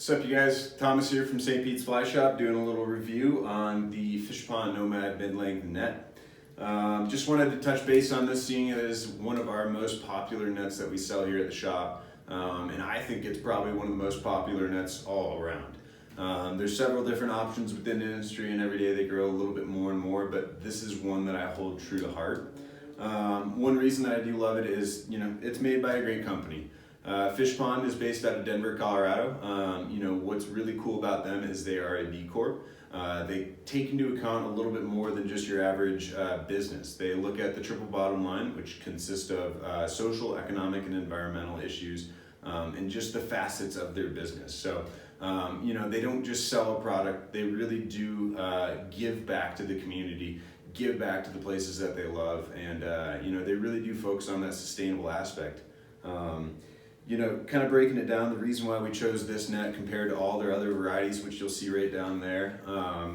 What's up, you guys? Thomas here from St. Pete's Fly Shop doing a little review on the Fishpond Nomad mid-length net. Just wanted to touch base on this, seeing it as one of our most popular nets that we sell here at the shop. And I think it's probably one of the most popular nets all around. There's several different options within the industry, and every day they grow a little bit more and more, but this is one that I hold true to heart. One reason that I do love it is, it's made by a great company. Fishpond is based out of Denver, Colorado. What's really cool about them is they are a B Corp. They take into account a little bit more than just your average business. They look at the triple bottom line, which consists of social, economic, and environmental issues, and just the facets of their business. So, they don't just sell a product, they really do give back to the community, give back to the places that they love, and they really do focus on that sustainable aspect. Kind of breaking it down, the reason why we chose this net compared to all their other varieties, which you'll see right down there,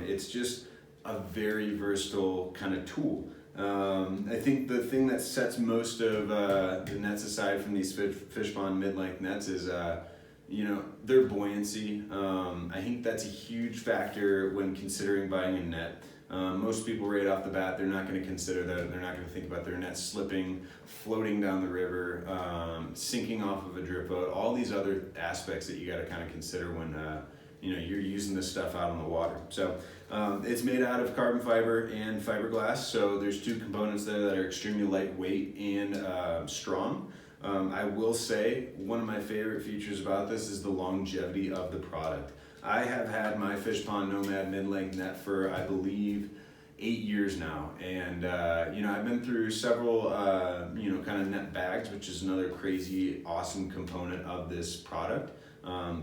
it's just a very versatile kind of tool. I think the thing that sets most of the nets aside from these Fishpond mid-length nets is their buoyancy. I think that's a huge factor when considering buying a net. Most people right off the bat, they're not going to consider that. They're not going to think about their net slipping, floating down the river, sinking off of a drip boat, all these other aspects that you got to kind of consider when you're using this stuff out on the water. So it's made out of carbon fiber and fiberglass. So there's two components there that are extremely lightweight and strong. I will say one of my favorite features about this is the longevity of the product. I have had my Fishpond Nomad mid-length net for, I believe, 8 years now, and I've been through several kind of net bags, which is another crazy awesome component of this product.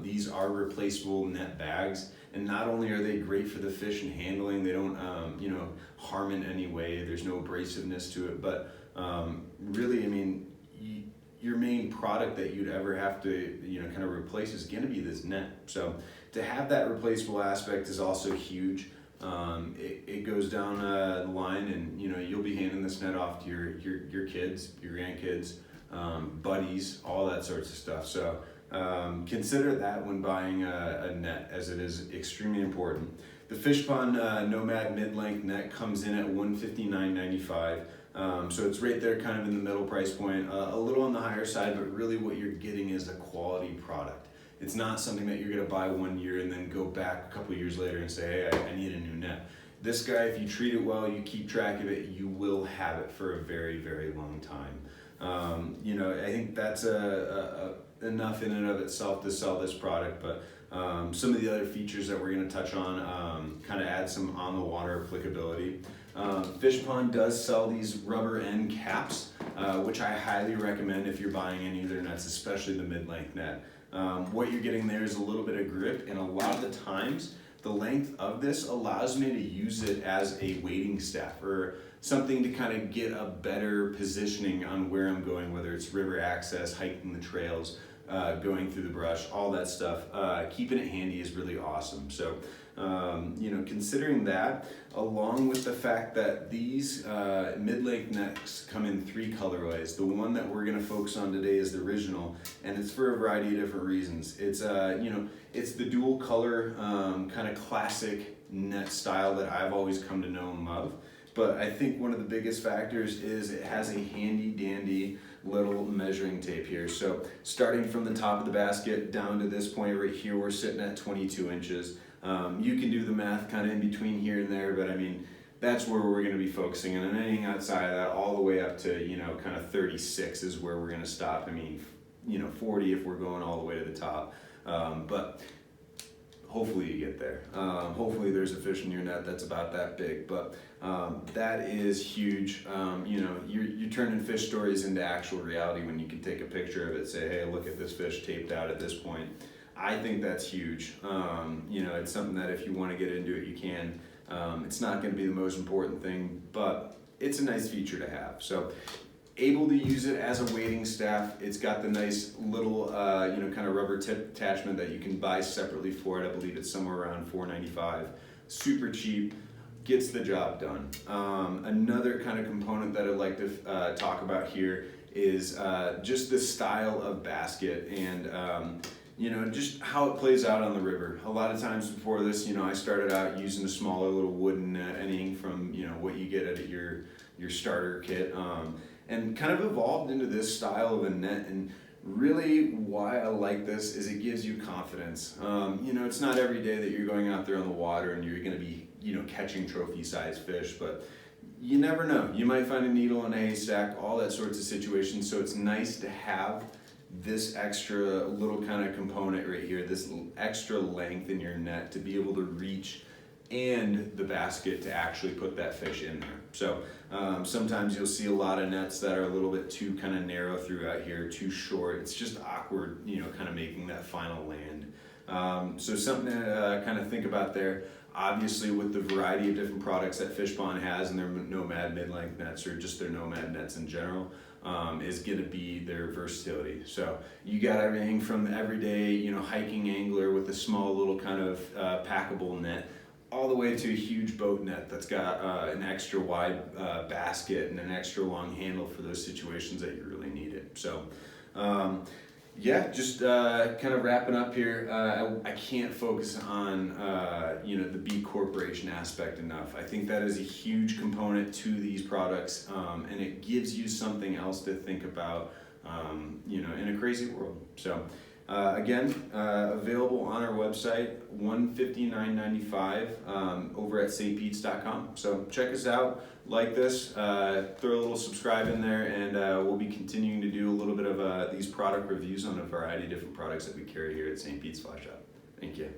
These are replaceable net bags, and not only are they great for the fish and handling, they don't harm in any way, there's no abrasiveness to it, but really, I mean, your main product that you'd ever have to kind of replace is going to be this net. So to have that replaceable aspect is also huge. It goes down the line, and you'll be handing this net off to your kids, your grandkids, buddies, all that sorts of stuff. So consider that when buying a net, as it is extremely important. The Fishpond Nomad mid-length net comes in at $159.95. So it's right there kind of in the middle price point, a little on the higher side, but really what you're getting is a quality product. It's not something that you're going to buy 1 year and then go back a couple years later and say, hey, I need a new net. This guy, if you treat it well, you keep track of it, you will have it for a very, very long time. I think that's enough in and of itself to sell this product, but some of the other features that we're going to touch on kind of add some on-the-water applicability. Fishpond does sell these rubber end caps, which I highly recommend if you're buying any of their nets, especially the mid-length net. What you're getting there is a little bit of grip, and a lot of the times the length of this allows me to use it as a wading staff or something to kind of get a better positioning on where I'm going, whether it's river access, hiking the trails, going through the brush, all that stuff. Keeping it handy is really awesome. So considering that, along with the fact that these mid-length nets come in 3 colorways. The one that we're going to focus on today is the original, and it's for a variety of different reasons. It's it's the dual color kind of classic net style that I've always come to know and love. But I think one of the biggest factors is it has a handy dandy little measuring tape here. So starting from the top of the basket down to this point right here, we're sitting at 22 inches. You can do the math kind of in between here and there, but I mean, that's where we're going to be focusing. And anything outside of that, all the way up to, kind of 36 is where we're going to stop. I mean, 40 if we're going all the way to the top. But hopefully you get there. Hopefully there's a fish in your net that's about that big, but that is huge. You're turning fish stories into actual reality when you can take a picture of it, say, hey, look at this fish taped out at this point. I think that's huge. It's something that if you want to get into it, you can. It's not going to be the most important thing, but it's a nice feature to have. So able to use it as a wading staff. It's got the nice little, kind of rubber tip attachment that you can buy separately for it. I believe it's somewhere around $4.95. Super cheap, gets the job done. Another kind of component that I'd like to talk about here is just the style of basket. And just how it plays out on the river. A lot of times before this, I started out using a smaller little wooden net, anything from, what you get at your starter kit, and kind of evolved into this style of a net. And really why I like this is it gives you confidence. It's not every day that you're going out there on the water and you're going to be, catching trophy-sized fish, but you never know. You might find a needle in a haystack, all that sorts of situations. So it's nice to have this extra little kind of component right here, this extra length in your net to be able to reach and the basket to actually put that fish in there. So sometimes you'll see a lot of nets that are a little bit too kind of narrow throughout here, too short. It's just awkward, kind of making that final land. So something to kind of think about there. Obviously, with the variety of different products that Fishpond has and their Nomad mid-length nets, or just their Nomad nets in general, is going to be their versatility. So you got everything from the everyday, hiking angler with a small little kind of packable net, all the way to a huge boat net that's got an extra wide basket and an extra long handle for those situations that you really need it. So yeah, just kind of wrapping up here. I can't focus on the B Corporation aspect enough. I think that is a huge component to these products, and it gives you something else to think about, in a crazy world. So again, available on our website, $159.95 over at stpetes.com. So check us out, like this, throw a little subscribe in there, and we'll be continuing to do a little bit of these product reviews on a variety of different products that we carry here at St. Pete's Fly Shop. Thank you.